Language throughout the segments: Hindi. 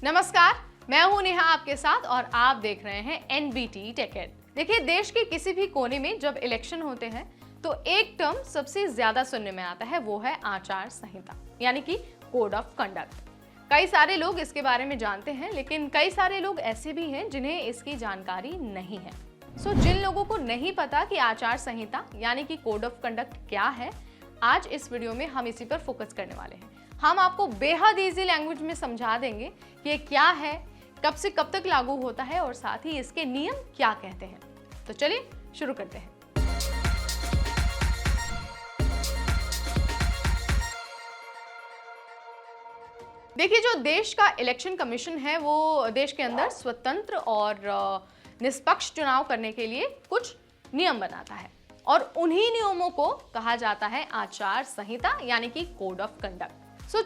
नमस्कार, मैं हूं नेहा आपके साथ और आप देख रहे हैं एनबीटी टेकेड। देखिए, देश के किसी भी कोने में जब इलेक्शन होते हैं तो एक टर्म सबसे ज्यादा सुनने में आता है, वो है आचार संहिता, यानी कि कोड ऑफ कंडक्ट। कई सारे लोग इसके बारे में जानते हैं, लेकिन कई सारे लोग ऐसे भी हैं जिन्हें इसकी जानकारी नहीं है। जिन लोगों को नहीं पता कि आचार संहिता यानी कि कोड ऑफ कंडक्ट क्या है, आज इस वीडियो में हम इसी पर फोकस करने वाले हैं। हम आपको बेहद इजी लैंग्वेज में समझा देंगे कि ये क्या है, कब से कब तक लागू होता है और साथ ही इसके नियम क्या कहते हैं। तो चलिए शुरू करते हैं। देखिए, जो देश का इलेक्शन कमीशन है वो देश के अंदर स्वतंत्र और निष्पक्ष चुनाव करने के लिए कुछ नियम बनाता है और उन्हीं नियमों को कहा जाता है आचार संहिता यानी कि कोड ऑफ कंडक्ट।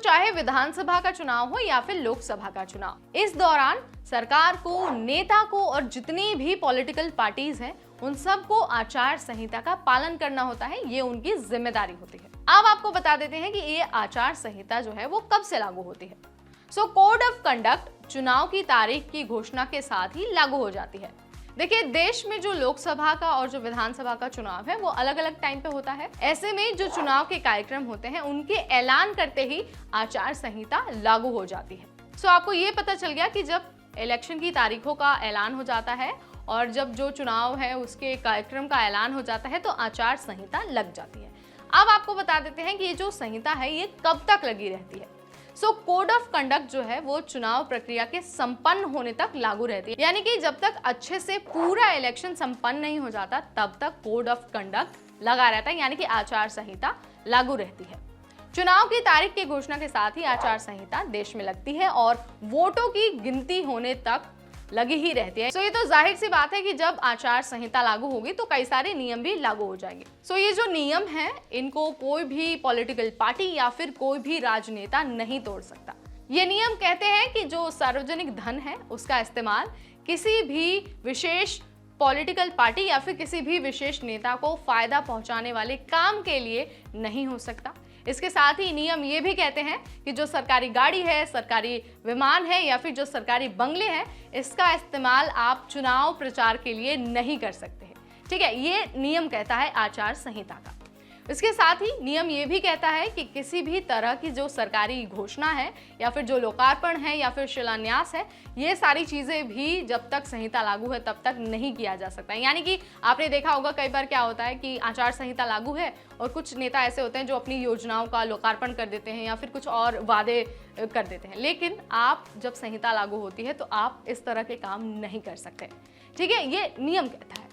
चाहे विधानसभा का चुनाव हो या फिर लोकसभा का चुनाव, इस दौरान सरकार को, नेता को और जितनी भी पॉलिटिकल पार्टीज हैं उन सबको आचार संहिता का पालन करना होता है। ये उनकी जिम्मेदारी होती है। अब आपको बता देते हैं कि ये आचार संहिता जो है वो कब से लागू होती है। कोड ऑफ कंडक्ट चुनाव की तारीख की घोषणा के साथ ही लागू हो जाती है। देखिए, देश में जो लोकसभा का और जो विधानसभा का चुनाव है वो अलग अलग टाइम पे होता है। ऐसे में जो चुनाव के कार्यक्रम होते हैं उनके ऐलान करते ही आचार संहिता लागू हो जाती है। आपको ये पता चल गया कि जब इलेक्शन की तारीखों का ऐलान हो जाता है और जब जो चुनाव है उसके कार्यक्रम का ऐलान हो जाता है तो आचार संहिता लग जाती है। अब आपको बता देते हैं कि ये जो संहिता है ये कब तक लगी रहती है। कोड ऑफ कंडक्ट जो है वो चुनाव प्रक्रिया के संपन्न होने तक लागू रहती है, यानी कि जब तक अच्छे से पूरा इलेक्शन संपन्न नहीं हो जाता तब तक कोड ऑफ कंडक्ट लगा रहता है, यानी कि आचार संहिता लागू रहती है। चुनाव की तारीख की घोषणा के साथ ही आचार संहिता देश में लगती है और वोटों की गिनती होने तक लगी ही रहती है। ये तो जाहिर सी बात है कि जब आचार संहिता लागू होगी तो कई सारे नियम भी लागू हो जाएंगे। ये जो नियम है इनको कोई भी पॉलिटिकल पार्टी या फिर कोई भी राजनेता नहीं तोड़ सकता। ये नियम कहते हैं कि जो सार्वजनिक धन है उसका इस्तेमाल किसी भी विशेष पॉलिटिकल पार्टी या फिर किसी भी विशेष नेता को फायदा पहुंचाने वाले काम के लिए नहीं हो सकता। इसके साथ ही नियम ये भी कहते हैं कि जो सरकारी गाड़ी है, सरकारी विमान है या फिर जो सरकारी बंगले हैं, इसका इस्तेमाल आप चुनाव प्रचार के लिए नहीं कर सकते हैं। ठीक है, ये नियम कहता है आचार संहिता का। इसके साथ ही नियम ये भी कहता है कि किसी भी तरह की जो सरकारी घोषणा है या फिर जो लोकार्पण है या फिर शिलान्यास है, ये सारी चीजें भी जब तक संहिता लागू है तब तक नहीं किया जा सकता। यानी कि आपने देखा होगा कई बार क्या होता है कि आचार संहिता लागू है और कुछ नेता ऐसे होते हैं जो अपनी योजनाओं का लोकार्पण कर देते हैं या फिर कुछ और वादे कर देते हैं, लेकिन आप जब संहिता लागू होती है तो आप इस तरह के काम नहीं कर सकते। ठीक है, ये नियम कहता है।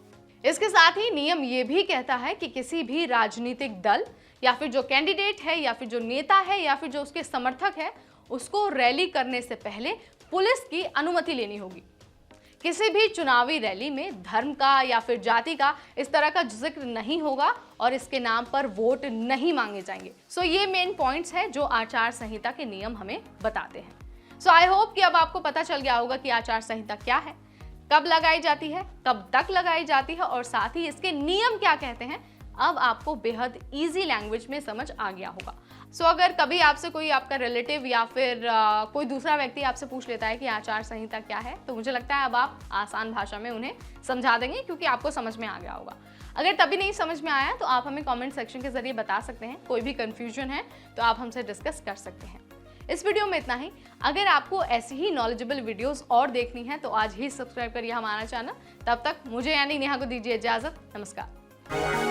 इसके साथ ही नियम ये भी कहता है कि किसी भी राजनीतिक दल या फिर जो कैंडिडेट है या फिर जो नेता है या फिर जो उसके समर्थक है, उसको रैली करने से पहले पुलिस की अनुमति लेनी होगी। किसी भी चुनावी रैली में धर्म का या फिर जाति का इस तरह का जिक्र नहीं होगा और इसके नाम पर वोट नहीं मांगे जाएंगे। ये मेन पॉइंट्स हैं जो आचार संहिता के नियम हमें बताते हैं। आई होप कि अब आपको पता चल गया होगा कि आचार संहिता क्या है, कब लगाई जाती है, कब तक लगाई जाती है और साथ ही इसके नियम क्या कहते हैं। अब आपको बेहद इजी लैंग्वेज में समझ आ गया होगा। अगर कभी आपसे कोई आपका रिलेटिव या फिर कोई दूसरा व्यक्ति आपसे पूछ लेता है कि आचार संहिता क्या है, तो मुझे लगता है अब आप आसान भाषा में उन्हें समझा देंगे क्योंकि आपको समझ में आ गया होगा। अगर तभी नहीं समझ में आया तो आप हमें कमेंट सेक्शन के जरिए बता सकते हैं। कोई भी कंफ्यूजन है तो आप हमसे डिस्कस कर सकते हैं। इस वीडियो में इतना ही। अगर आपको ऐसी ही नॉलेजेबल वीडियोस और देखनी है तो आज ही सब्सक्राइब करिए हमारा चैनल। तब तक मुझे यानी नेहा को दीजिए इजाजत। नमस्कार।